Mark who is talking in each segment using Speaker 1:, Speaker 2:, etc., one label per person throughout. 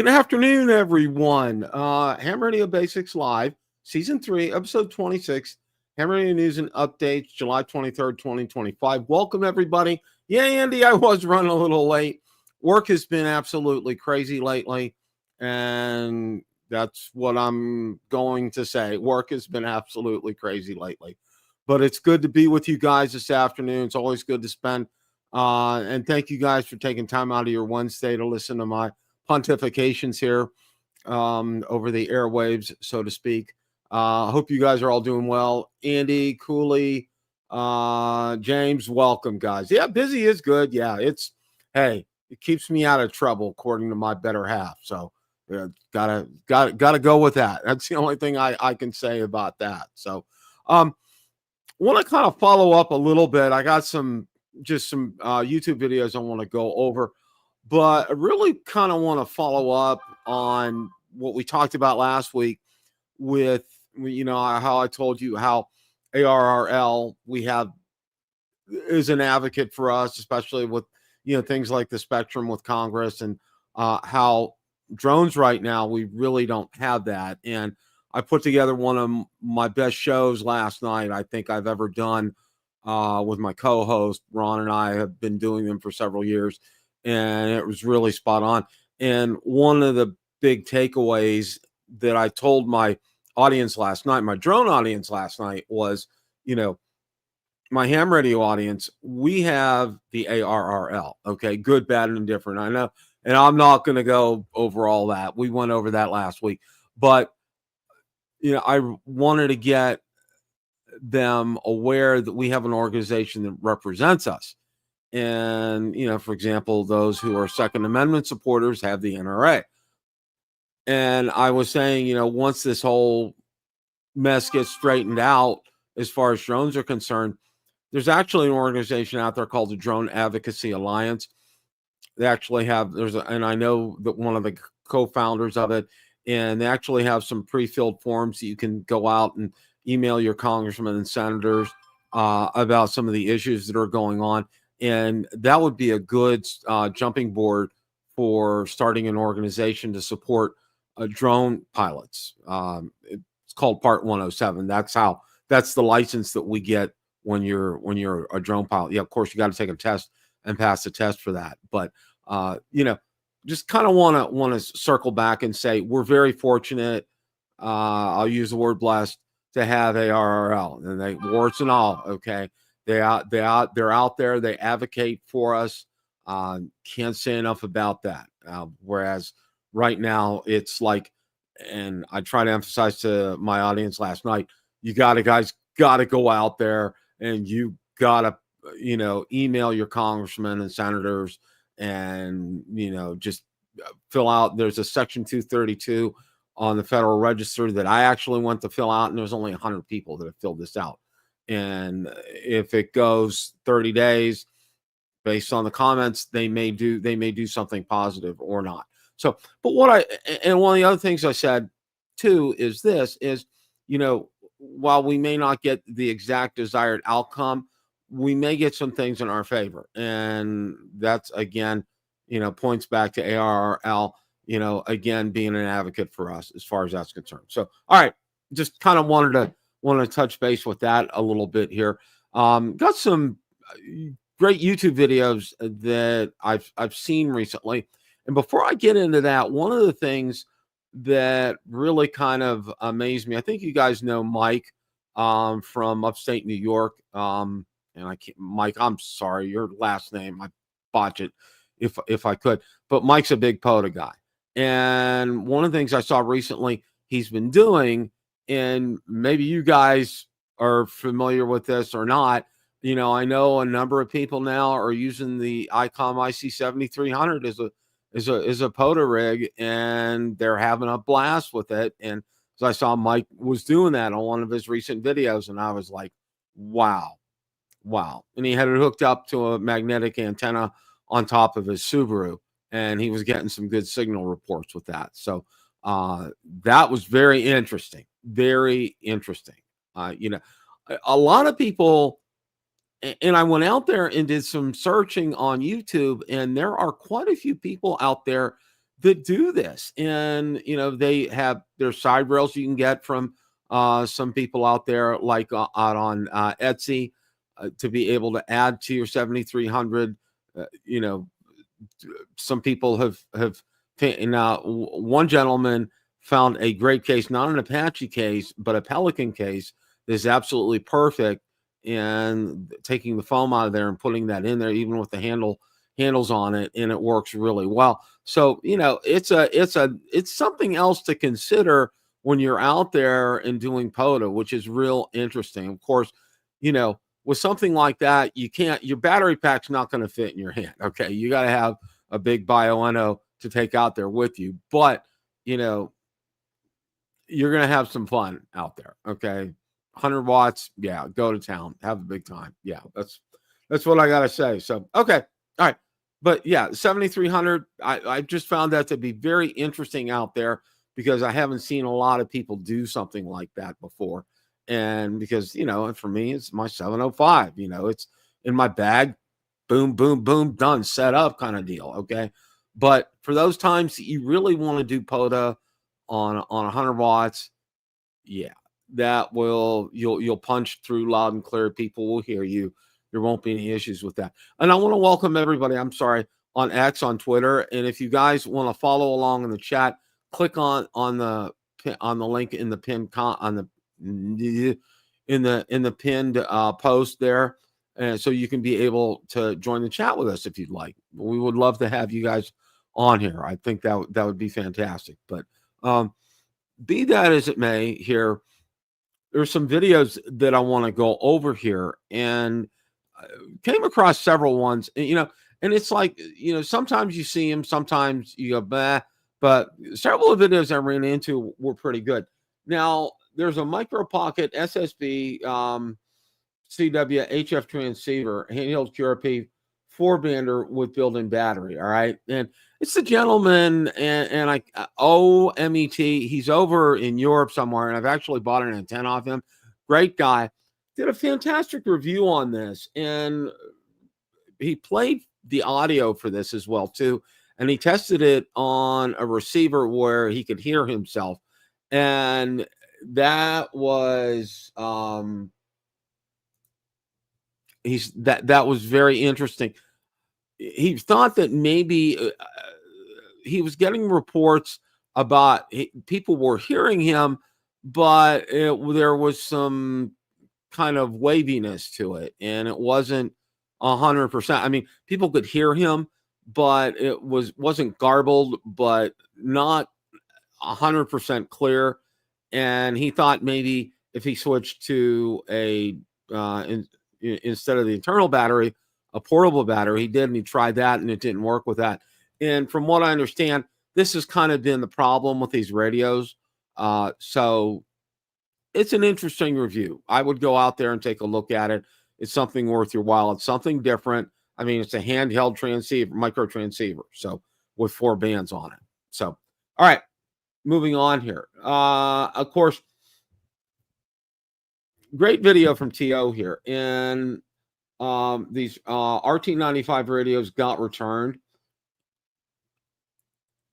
Speaker 1: Good afternoon, everyone. Ham Radio Basics Live, Season 3, Episode 26, Ham Radio News and Updates, July 23rd, 2025. Welcome, everybody. Yeah, Andy, I was running a little late. Work has been absolutely crazy lately, and that's what I'm going to say. Work has been absolutely crazy lately, but it's good to be with you guys this afternoon. It's always good to spend, and thank you guys for taking time out of your Wednesday to listen to my pontifications here over the airwaves, so to speak. Hope you guys are all doing well. Andy, Cooley, James, welcome, guys. Yeah, busy is good. Yeah, hey, it keeps me out of trouble, according to my better half. So gotta go with that. That's the only thing I can say about that. So want to kind of follow up a little bit. I got some YouTube videos I want to go over, but I really kind of want to follow up on what we talked about last week with, how I told you how ARRL is an advocate for us, especially with, things like the spectrum with Congress, and how drones right now, we really don't have that. And I put together one of my best shows last night I think I've ever done with my co-host. Ron and I have been doing them for several years, and it was really spot on. And one of the big takeaways that I told my audience last night, my drone audience last night, was, my ham radio audience, we have the ARRL, okay, good, bad, and indifferent. I know, and I'm not going to go over all that. We went over that last week, but I wanted to get them aware that we have an organization that represents us. And, for example, those who are Second Amendment supporters have the NRA. And I was saying, once this whole mess gets straightened out, as far as drones are concerned, there's actually an organization out there called the Drone Advocacy Alliance. They actually have, and I know that one of the co-founders of it, and they actually have some pre-filled forms that you can go out and email your congressmen and senators about some of the issues that are going on. And that would be a good jumping board for starting an organization to support drone pilots. It's called Part 107. That's the license that we get when you're a drone pilot. Yeah, of course, you got to take a test and pass the test for that. But just kind of want to circle back and say we're very fortunate. I'll use the word blessed to have ARRL, and they warts and all. Okay, they're out there. They advocate for us. Can't say enough about that. Whereas right now it's like, and I try to emphasize to my audience last night, guys got to go out there and you got to, email your congressmen and senators and, just fill out. There's a Section 232 on the Federal Register that I actually went to fill out, and there's only 100 people that have filled this out. And if it goes 30 days, based on the comments, they may do something positive or not. So, but one of the other things I said too is while we may not get the exact desired outcome, we may get some things in our favor. And that's, again, points back to ARRL, again, being an advocate for us as far as that's concerned. So, all right, just kind of wanted to touch base with that a little bit here. Got some great YouTube videos that I've seen recently. And before I get into that, one of the things that really kind of amazed me, I think you guys know Mike from upstate New York. And Mike, I'm sorry, your last name, I botch it if I could, but Mike's a big POTA guy. And one of the things I saw recently he's been doing, and maybe you guys are familiar with this or not, I know a number of people now are using the ICOM IC7300 as a POTA rig, and they're having a blast with it. And so I saw Mike was doing that on one of his recent videos, and I was like, wow. And he had it hooked up to a magnetic antenna on top of his Subaru, and he was getting some good signal reports with that. So that was very interesting. A lot of people, and I went out there and did some searching on YouTube, and there are quite a few people out there that do this. And, they have their side rails you can get from some people out there, like out on Etsy, to be able to add to your 7300. Some people have now one gentleman found a great case, not an Apache case, but a Pelican case that is absolutely perfect, and taking the foam out of there and putting that in there, even with the handles on it, and it works really well. So it's something else to consider when you're out there and doing POTA, which is real interesting. Of course, with something like that, your battery pack's not going to fit in your hand. Okay, you got to have a big Bioenno to take out there with you, but you're going to have some fun out there. Okay, 100 watts, yeah, go to town, have a big time. Yeah, that's what I got to say. So okay, all right, but yeah, 7300. I just found that to be very interesting out there, because I haven't seen a lot of people do something like that before. And because, for me, it's my 705, it's in my bag, boom, boom, boom, done, set up kind of deal. Okay. But for those times that you really want to do POTA on 100 watts, yeah, you'll punch through loud and clear. People will hear you. There won't be any issues with that. And I want to welcome everybody, I'm sorry, on X, on Twitter. And if you guys want to follow along in the chat, click on the link in the pinned in the pinned post there, and so you can be able to join the chat with us if you'd like. We would love to have you guys on here. I think that would be fantastic. But be that as it may, here there's some videos that I want to go over here, and came across several ones, and it's like, sometimes you see them, sometimes you go, bah, but several of the videos I ran into were pretty good. Now, there's a micro Pocket SSB CW HF transceiver, handheld QRP 4-bander with built-in battery. All right. And it's the gentleman, and OMET. He's over in Europe somewhere, and I've actually bought an antenna off him. Great guy. Did a fantastic review on this, and he played the audio for this as well too, and he tested it on a receiver where he could hear himself, and that was that was very interesting. He thought that maybe he was getting reports about people were hearing him, but there was some kind of waviness to it, and it wasn't 100%. I mean, people could hear him, but it wasn't garbled, but not 100% clear. And he thought maybe if he switched to a instead of the internal battery, a portable battery, he did, and he tried that, and it didn't work with that. And from what I understand, this has kind of been the problem with these radios. So it's an interesting review. I would go out there and take a look at it. It's something worth your while. It's something different. I mean, it's a handheld transceiver, micro transceiver, so with 4 bands on it. So, all right, moving on here. Of course, great video from TO here. And these RT95 radios got returned.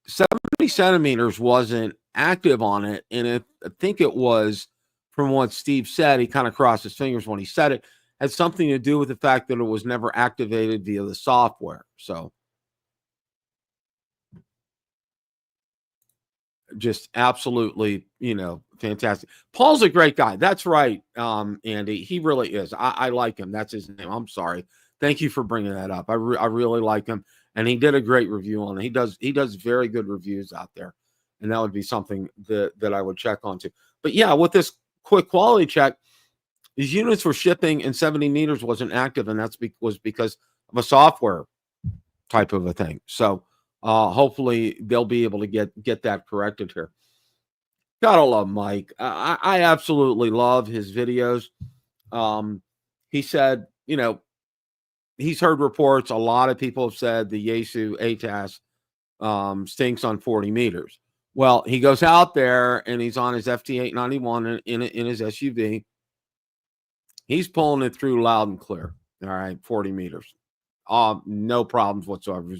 Speaker 1: 70 centimeters wasn't active on it, and I think it was, from what Steve said, he kind of crossed his fingers when he said it, had something to do with the fact that it was never activated via the software. So just absolutely, fantastic. Paul's a great guy. That's right, Andy. He really is. I like him. That's his name. I'm sorry. Thank you for bringing that up. I really like him, and he did a great review on it. He does very good reviews out there, and that would be something that I would check onto. But yeah, with this quick quality check, these units were shipping and 70 meters wasn't active, and was because of a software type of a thing. So hopefully they'll be able to get that corrected here. Gotta love Mike. I absolutely love his videos. He said, he's heard reports. A lot of people have said the Yaesu FTX stinks on 40 meters. Well, he goes out there and he's on his FT891 in his SUV. He's pulling it through loud and clear. All right, 40 meters. No problems whatsoever.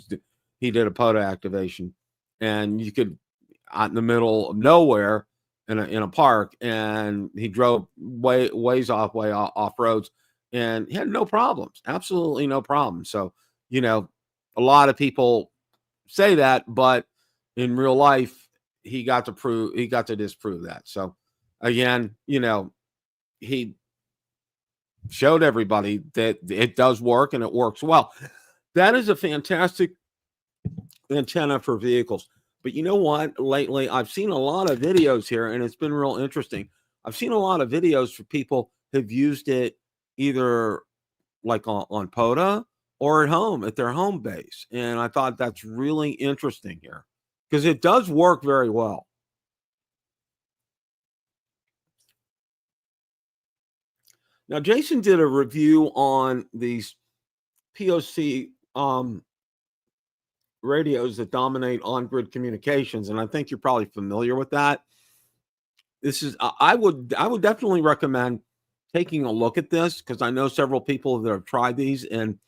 Speaker 1: He did a POTA activation. and you could out in the middle of nowhere in a park, and he drove way off roads, and he had no problems, absolutely no problems. So, you know, a lot of people say that, but in real life, he got to disprove that. So again, he showed everybody that it does work and it works well. That is a fantastic antenna for vehicles. But you know what? Lately, I've seen a lot of videos here, and it's been real interesting. I've seen a lot of videos for people who've used it either like on POTA or at home at their home base. And I thought that's really interesting here because it does work very well. Now, Jason did a review on these POC radios that dominate on-grid communications, and I think you're probably familiar with that. This is I would definitely recommend taking a look at this because I know several people that have tried these and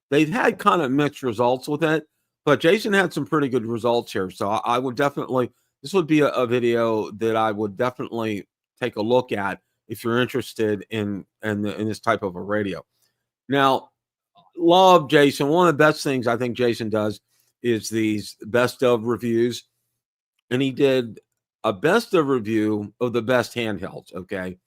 Speaker 1: they've had kind of mixed results with it. But Jason had some pretty good results here, so I would definitely this would be a video that I would definitely take a look at if you're interested in this type of a radio. Now, love Jason. One of the best things I think Jason does is these best of reviews, and he did a best of review of the best handhelds. Okay,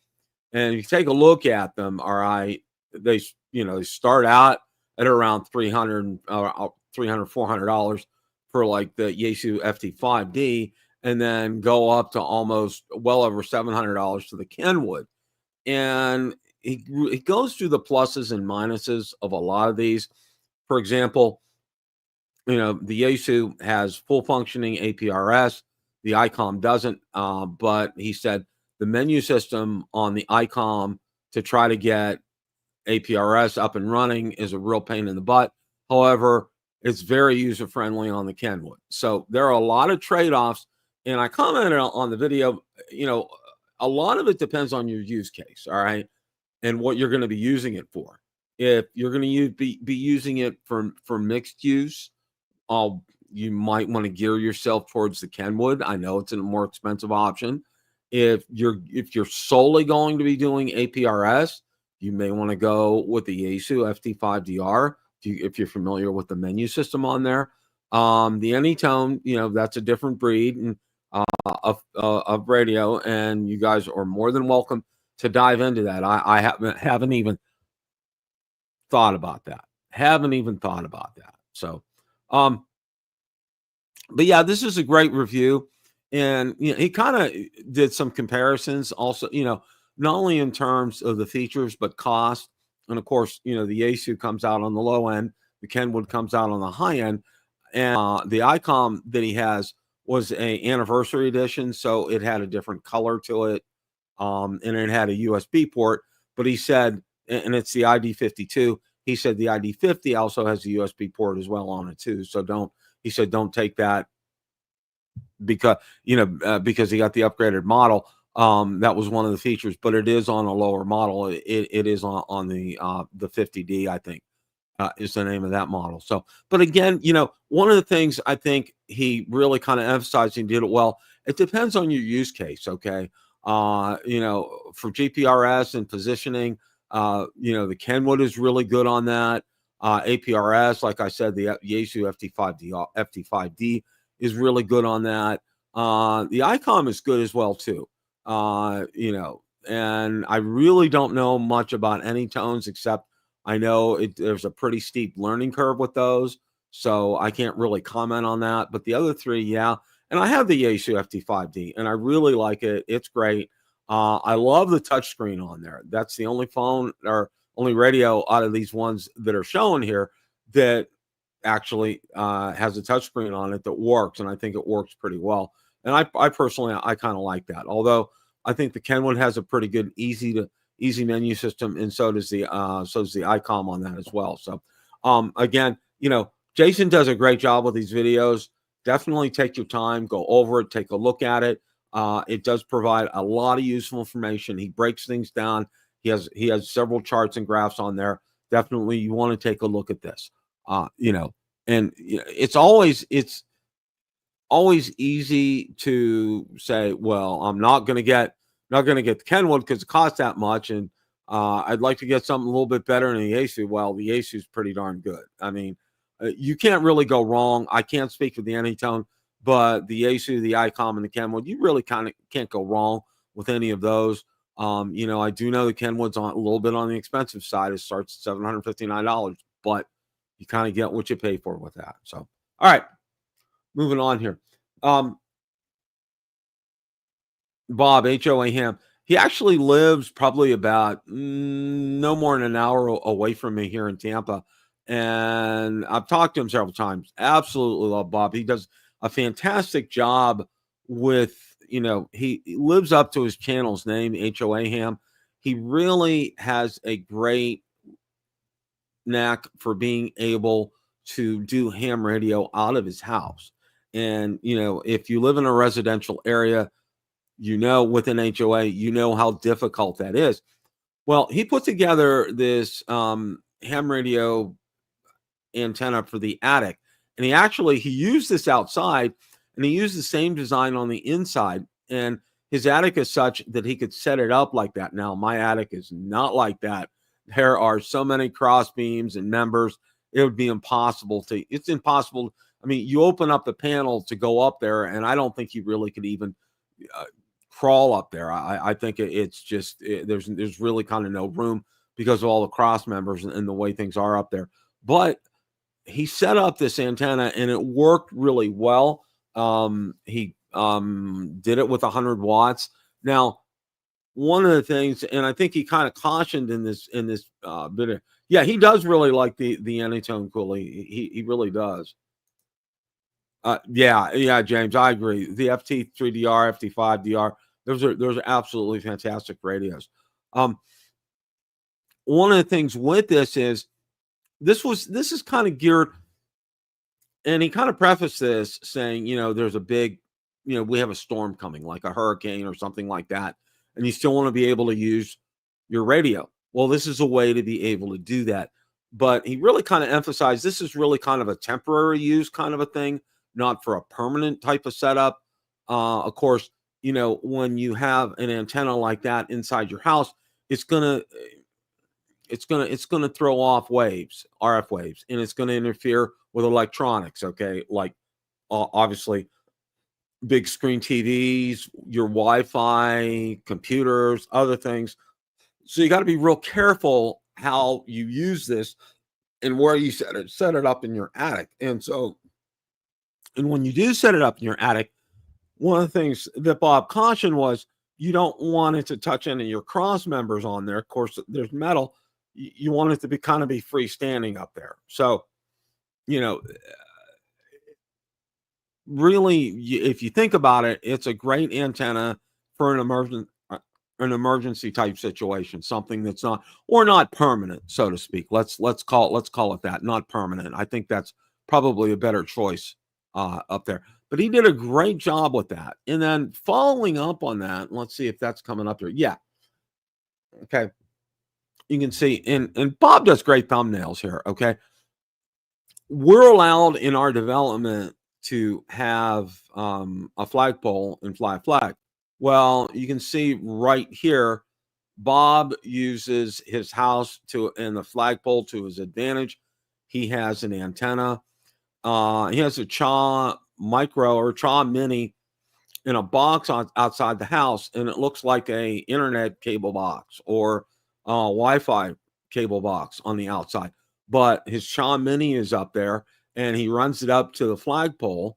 Speaker 1: and if you take a look at them, all right, they they start out at around $300, $400 for like the Yaesu FT5D, and then go up to almost well over $700 for the Kenwood. And he goes through the pluses and minuses of a lot of these. For example, the Yaesu has full functioning APRS. The ICOM doesn't, but he said the menu system on the ICOM to try to get APRS up and running is a real pain in the butt. However, it's very user-friendly on the Kenwood. So there are a lot of trade-offs, and I commented on the video, a lot of it depends on your use case, all right, and what you're going to be using it for. If you're going to be using it for mixed use, you might want to gear yourself towards the Kenwood. I know it's a more expensive option. If you're solely going to be doing APRS, you may want to go with the Yaesu FT5DR if you're familiar with the menu system on there. The Anytone, that's a different breed and of radio, and you guys are more than welcome to dive into that. I haven't even thought about that. So, but yeah, this is a great review, and he kind of did some comparisons also. Not only in terms of the features but cost, and of course, the Yaesu comes out on the low end, the Kenwood comes out on the high end, and the ICOM that he has was a anniversary edition, so it had a different color to it, and it had a USB port. But he said, and it's the ID52. He said the ID50 also has a USB port as well on it too. So don't take that because because he got the upgraded model. That was one of the features, but it is on a lower model. It is on the 50D, I think, is the name of that model. So, but again, one of the things I think he really kind of emphasized and did it well. It depends on your use case. Okay. For GPRS and positioning, the Kenwood is really good on that. APRS, like I said, the Yaesu FT5D is really good on that. The ICOM is good as well too. And I really don't know much about Anytones except I know there's a pretty steep learning curve with those, so I can't really comment on that. But the other three, yeah. And I have the Yaesu FT5D, and I really like it. It's great. I love the touchscreen on there. That's the only phone or only radio out of these ones that are shown here that actually has a touchscreen on it that works, and I think it works pretty well. And I personally, I kind of like that. Although I think the Kenwood has a pretty good easy menu system, and so does the ICOM on that as well. So again, Jason does a great job with these videos. Definitely take your time, go over it, take a look at it. It does provide a lot of useful information. He breaks things down. He has several charts and graphs on there. Definitely, you want to take a look at this. And it's always easy to say, well, I'm not going to get the Kenwood because it costs that much, and I'd like to get something a little bit better than the Yaesu. Well, the Yaesu is pretty darn good. I mean, you can't really go wrong. I can't speak for the Anytone, but the Yaesu, the ICOM, and the Kenwood, you really kind of can't go wrong with any of those. I do know the Kenwood's on a little bit on the expensive side. It starts at $759, but you kind of get what you pay for with that. So, all right, moving on here. Bob, HOA Ham, he actually lives probably about no more than an hour away from me here in Tampa. And I've talked to him several times. Absolutely love Bob. He does a fantastic job with, he lives up to his channel's name, HOA Ham. He really has a great knack for being able to do ham radio out of his house. And, if you live in a residential area, with an HOA, how difficult that is. Well, he put together this ham radio antenna for the attic, and he used this outside, and he used the same design on the inside. And his attic is such that he could set it up like that. Now, my attic is not like that. There are so many cross beams and members. It would be impossible to. It's impossible. I mean, you open up the panel to go up there, and I don't think you really could even crawl up there. I think it's just there's really kind of no room because of all the cross members and the way things are up there. But he set up this antenna and it worked really well. He did it with 100 watts. Now, one of the things, and I think he kind of cautioned in this bit of, he does really like the Anytone Coolie. He really does. James, I agree. The FT3DR, FT5DR, those are absolutely fantastic radios. One of the things with this is this is kind of geared, and he kind of prefaced this saying, there's a big, we have a storm coming, like a hurricane or something like that, and you still want to be able to use your radio. Well, this is a way to be able to do that. But he really kind of emphasized this is really kind of a temporary use kind of a thing, not for a permanent type of setup. Of course, when you have an antenna like that inside your house, it's gonna throw off waves, RF waves, and it's gonna interfere with electronics. Okay, like obviously big screen TVs, your Wi-Fi, computers, other things. So you got to be real careful how you use this and where you set it up in your attic. And when you do set it up in your attic, one of the things that Bob cautioned was you don't want it to touch any of your cross members on there. Of course, there's metal. You want it to be kind of be freestanding up there. So, really, if you think about it, it's a great antenna for an emergency type situation, something that's not permanent, so to speak. Let's call it that, not permanent. I think that's probably a better choice up there. But he did a great job with that. And then following up on that, let's see if that's coming up here. Yeah. Okay. You can see, and Bob does great thumbnails here. Okay. We're allowed in our development to have a flagpole and fly a flag. Well, you can see right here, Bob uses his house and the flagpole to his advantage. He has an antenna. He has a CHA Micro or CHA Mini in a box outside the house, and it looks like a internet cable box or a Wi-Fi cable box on the outside. But his CHA Mini is up there, and he runs it up to the flagpole,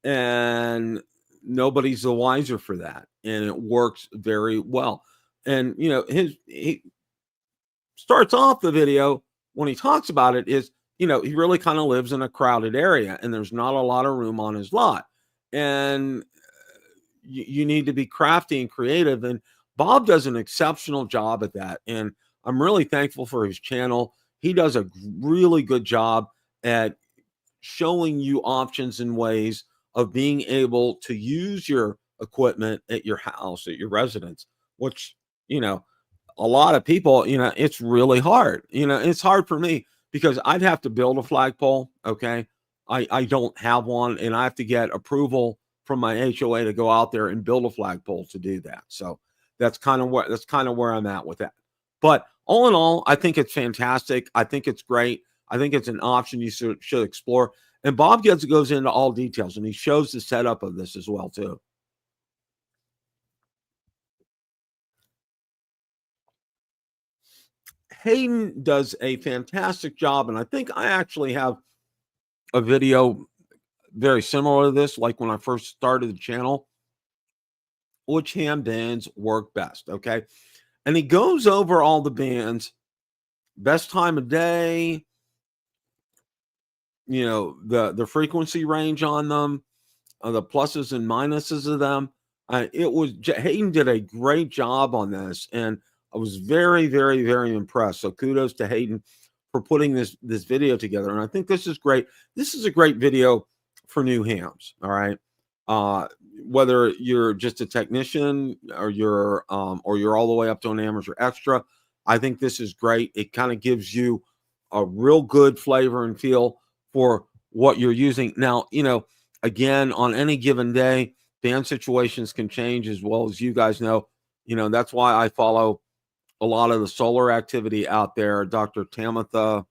Speaker 1: and nobody's the wiser for that. And it works very well. And, he starts off the video when he talks about it is, he really kind of lives in a crowded area and there's not a lot of room on his lot. And you need to be crafty and creative. And Bob does an exceptional job at that. And I'm really thankful for his channel. He does a really good job at showing you options and ways of being able to use your equipment at your house, at your residence, which, a lot of people, it's really hard. It's hard for me because I'd have to build a flagpole. Okay. I don't have one, and I have to get approval from my HOA to go out there and build a flagpole to do that. So that's kind of where I'm at with that. But all in all, I think it's fantastic. I think it's great. I think it's an option you should explore. And Bob goes into all details, and he shows the setup of this as well too. Hayden does a fantastic job, and I think I actually have a video very similar to this, like when I first started the channel, which ham bands work best. Okay. And he goes over all the bands, best time of day, the frequency range on them, the pluses and minuses of them. Hayden did a great job on this, and I was very, very, very impressed. So kudos to Hayden for putting this video together. And I think this is great. This is a great video for new hams. All right. Whether you're just a technician or you're all the way up to an amateur extra, I think this is great. It kind of gives you a real good flavor and feel for what you're using. Now, again, on any given day, band situations can change, as well as you guys know. That's why I follow a lot of the solar activity out there. Dr. Tamitha,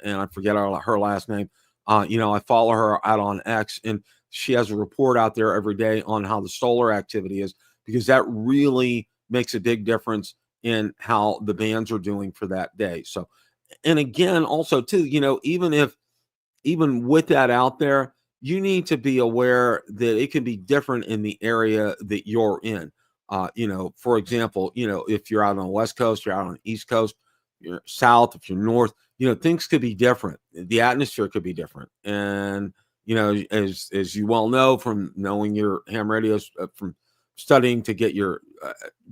Speaker 1: and I forget her last name. I follow her out on X, and she has a report out there every day on how the solar activity is, because that really makes a big difference in how the bands are doing for that day. So, and again, also too, even with that out there, you need to be aware that it can be different in the area that you're in. For example, if you're out on the West Coast, you're out on the East Coast, you're South, if you're North, things could be different. The atmosphere could be different. And, as you well know from knowing your ham radios, from studying to get your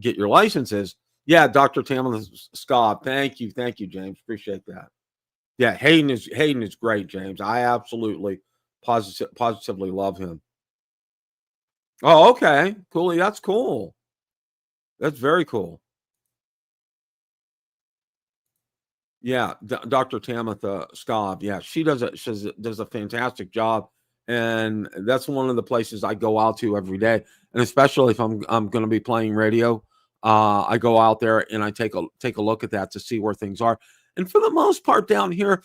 Speaker 1: licenses. Yeah, Dr. Tamala Scott. Thank you, James. Appreciate that. Yeah, Hayden is great, James. I absolutely positively love him. Oh, okay. Cool. That's cool. That's very cool. Yeah, Dr. Tamitha Scobb. Yeah, she does a fantastic job, and that's one of the places I go out to every day. And especially if I'm going to be playing radio, I go out there and I take a look at that to see where things are. And for the most part, down here,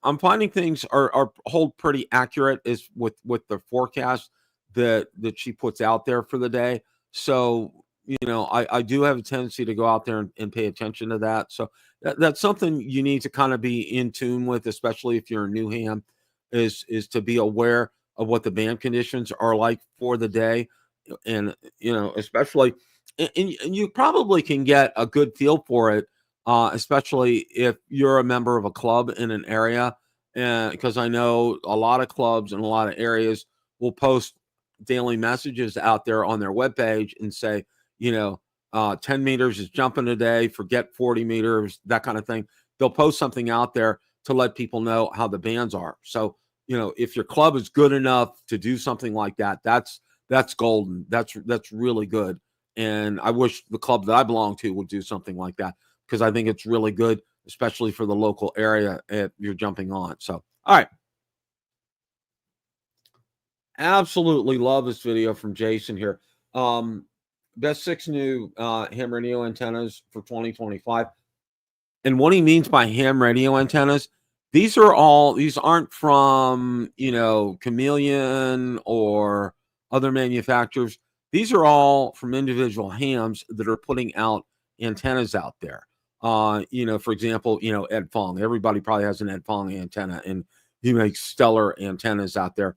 Speaker 1: I'm finding things are hold pretty accurate is with the forecast that she puts out there for the day. So I do have a tendency to go out there and pay attention to that. So that's something you need to kind of be in tune with, especially if you're a new ham, is to be aware of what the band conditions are like for the day. And, especially, and you probably can get a good feel for it, especially if you're a member of a club in an area. And because I know a lot of clubs in a lot of areas will post daily messages out there on their webpage and say, 10 meters is jumping today, forget 40 meters, that kind of thing. They'll post something out there to let people know how the bands are. So, if your club is good enough to do something like that, that's golden. That's really good. And I wish the club that I belong to would do something like that, because I think it's really good, especially for the local area if you're jumping on. So, all right. Absolutely love this video from Jason here. Best 6 new ham radio antennas for 2025. And what he means by ham radio antennas, these aren't from, Chameleon or other manufacturers. These are all from individual hams that are putting out antennas out there. For example, Ed Fong. Everybody probably has an Ed Fong antenna, and he makes stellar antennas out there.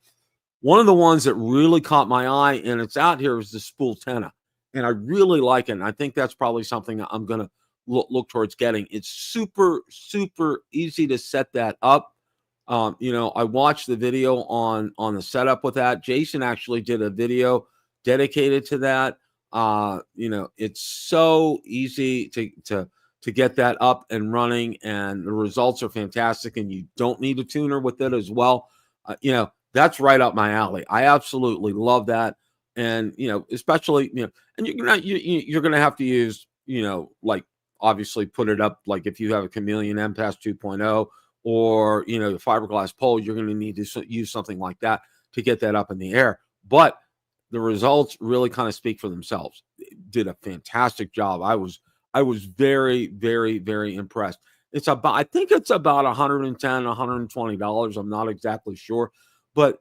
Speaker 1: One of the ones that really caught my eye, and it's out here, is the spool antenna. And I really like it. And I think that's probably something I'm going to look towards getting. It's super, super easy to set that up. I watched the video on the setup with that. Jason actually did a video dedicated to that. It's so easy to get that up and running, and the results are fantastic. And you don't need a tuner with it as well. That's right up my alley. I absolutely love that. And, especially, and you're going to have to use, like, obviously put it up, like if you have a Chameleon MPass 2.0 or, you know, the fiberglass pole, you're going to need to use something like that to get that up in the air. But the results really kind of speak for themselves. It did a fantastic job. I was very, very, very impressed. It's about, I think it's about $110, $120. I'm not exactly sure, but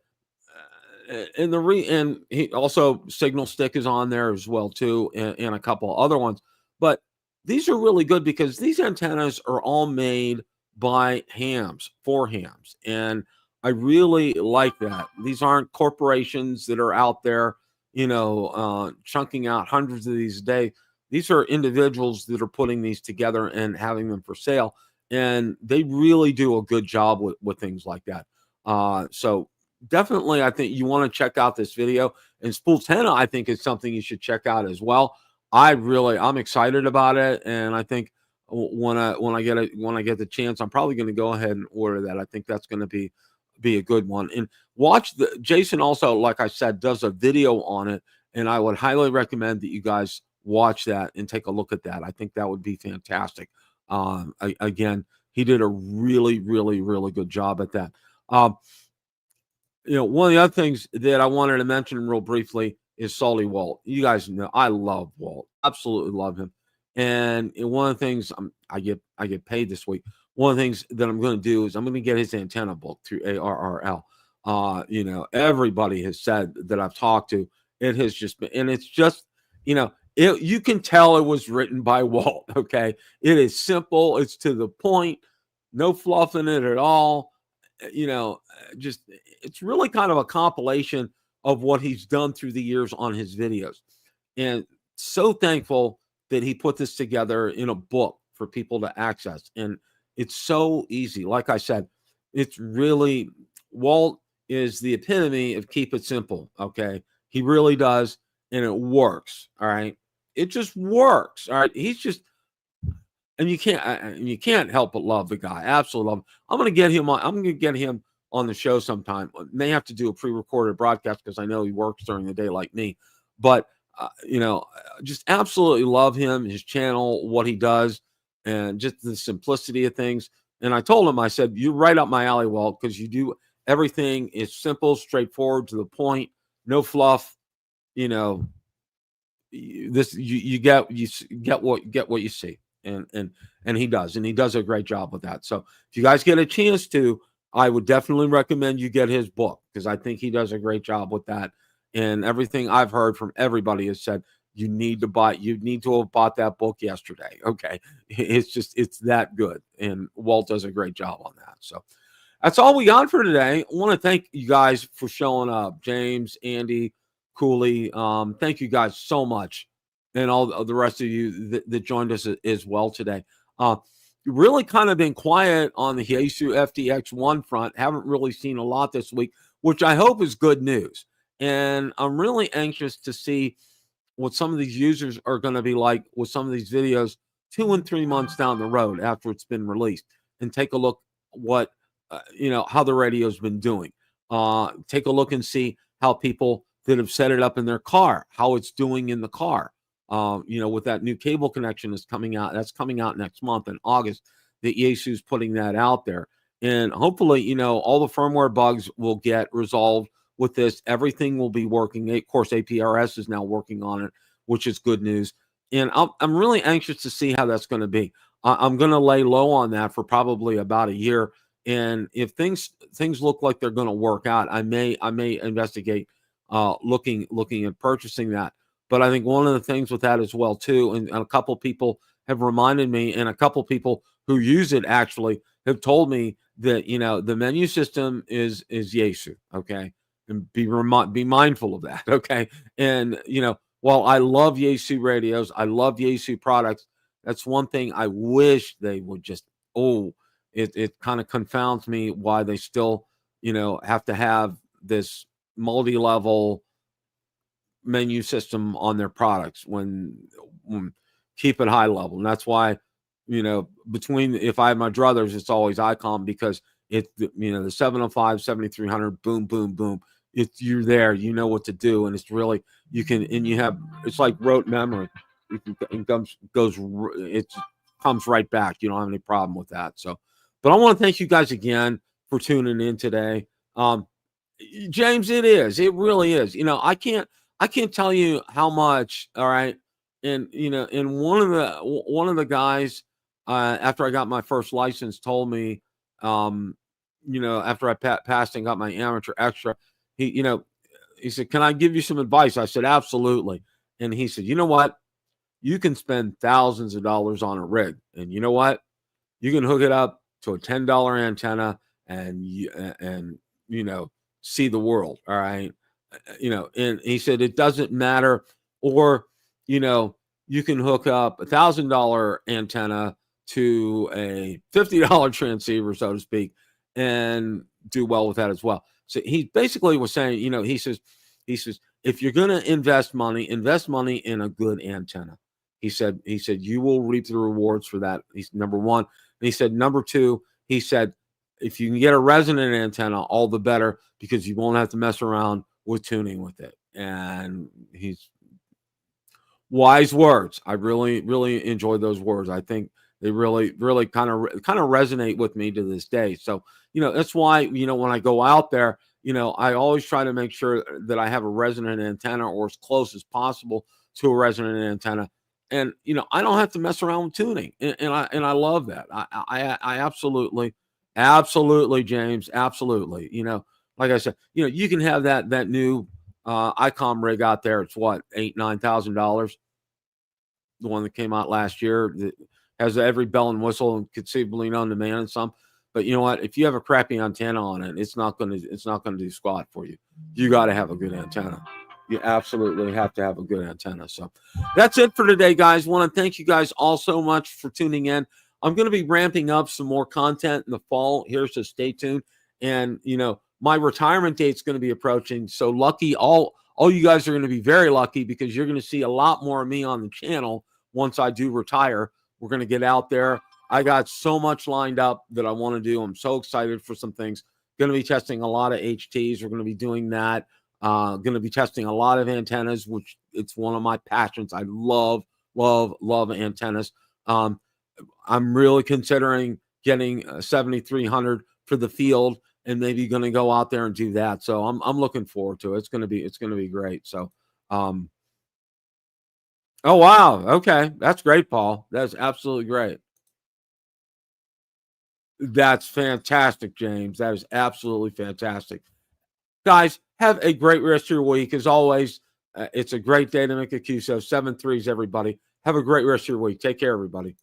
Speaker 1: and he also Signal Stick is on there as well too, and a couple other ones. But these are really good because these antennas are all made by hams for hams, and I really like that. These aren't corporations that are out there, you know, chunking out hundreds of these a day. These are individuals that are putting these together and having them for sale, and they really do a good job with things like that. So definitely, I think you want to check out this video. And Spooltena, I think, is something you should check out as well. I'm excited about it, and I think when I get the chance, I'm probably going to go ahead and order that. I think that's going to be a good one. And watch Jason also, like I said, does a video on it, and I would highly recommend that you guys watch that and take a look at that. I think that would be fantastic. Again, he did a really, really, really good job at that. You know, one of the other things that I wanted to mention real briefly is Sully Walt. You guys know I love Walt, absolutely love him. And one of the things I get paid this week. One of the things that I'm going to do is I'm going to get his antenna book through ARRL. You know, everybody has said that I've talked to, it has just been, and it's just, you know, you can tell it was written by Walt. Okay, it is simple, it's to the point, no fluff in it at all. You know, just it's really kind of a compilation of what he's done through the years on his videos. And so thankful that he put this together in a book for people to access. And it's so easy. Like I said, it's really, Walt is the epitome of keep it simple. Okay. He really does. And it works. All right. It just works. All right. He's just, and you can't help but love the guy. Absolutely love him. I'm going to get him on the show sometime. May have to do a pre-recorded broadcast because I know he works during the day like me. But you know, just absolutely love him, his channel, what he does, and just the simplicity of things. And I told him, I said, "You're right up my alley, Walt, because you do everything is simple, straightforward, to the point, no fluff. You know, you get what you see." And he does a great job with that. So if you guys get a chance to, I would definitely recommend you get his book because I think he does a great job with that. And everything I've heard from everybody has said you need to have bought that book yesterday. Okay, it's that good, and Walt does a great job on that. So that's all we got for today. I want to thank you guys for showing up, James, Andy, Cooley. Thank you guys so much, and all the rest of you that joined us as well today. Really kind of been quiet on the Yaesu FTX 1 front. Haven't really seen a lot this week, which I hope is good news. And I'm really anxious to see what some of these users are going to be like with some of these videos 2 and 3 months down the road after it's been released, and take a look what you know, how the radio's been doing. Take a look and see how people that have set it up in their car, how it's doing in the car. You know, with that new cable connection that's coming out next month in August, that Yaesu's putting that out there. And hopefully, you know, all the firmware bugs will get resolved with this. Everything will be working. Of course, APRS is now working on it, which is good news. And I'm really anxious to see how that's going to be. I'm going to lay low on that for probably about a year. And if things look like they're going to work out, I may investigate looking at purchasing that. But I think one of the things with that as well too, and a couple people have reminded me, and a couple people who use it actually have told me that, you know, the menu system is Yaesu, okay, and be mindful of that, okay. And you know, while I love Yaesu radios, I love Yaesu products, that's one thing I wish they would just it kind of confounds me why they still, you know, have to have this multi-level menu system on their products when keep it high level. And that's why, you know, between, if I have my druthers, it's always ICOM, because it's, you know, the 705, 7300, boom, boom, boom. You're there, you know what to do. And it's really, you can, and you have, it's like rote memory. It comes right back. You don't have any problem with that. So But I want to thank you guys again for tuning in today. James, it really is. I can't tell you how much. All right. And, and one of the guys, after I got my first license told me, after I passed and got my amateur extra, he, he said, "Can I give you some advice?" I said, "Absolutely." And he said, "You know what? You can spend thousands of dollars on a rig. And you know what? You can hook it up to a $10 antenna and see the world." All right. And he said, "It doesn't matter." Or, you can hook up $1,000 antenna to a $50 transceiver, so to speak, and do well with that as well. So he basically was saying, he says, if you're going to invest money in a good antenna. He said, you will reap the rewards for that. He's number one. And he said, number two, he said, if you can get a resonant antenna, all the better, because you won't have to mess around with tuning with it. And he's wise words. I really, really enjoy those words. I think they really, really kind of resonate with me to this day. So, that's why, when I go out there, I always try to make sure that I have a resonant antenna, or as close as possible to a resonant antenna. And, I don't have to mess around with tuning. And I love that. I absolutely, James, absolutely. Like I said, you can have that new ICOM rig out there. It's what, $8,000-$9,000. The one that came out last year that has every bell and whistle and conceivably known to man and some. But you know what? If you have a crappy antenna on it, it's not going to do squat for you. You got to have a good antenna. You absolutely have to have a good antenna. So that's it for today, guys. Want to thank you guys all so much for tuning in. I'm going to be ramping up some more content in the fall here, so stay tuned. And my retirement date's going to be approaching. So lucky, all you guys are going to be very lucky, because you're going to see a lot more of me on the channel once I do retire. We're going to get out there. I got so much lined up that I want to do. I'm so excited for some things. Going to be testing a lot of HTs. We're going to be doing that. Going to be testing a lot of antennas, which it's one of my passions. I love antennas. I'm really considering getting a 7300 for the field, and maybe going to go out there and do that. So I'm looking forward to it. It's going to be great. So, oh wow. Okay. That's great, Paul. That's absolutely great. That's fantastic, James. That is absolutely fantastic. Guys, have a great rest of your week. As always, it's a great day to make a QSO. 7 3s, everybody. Have a great rest of your week. Take care, everybody.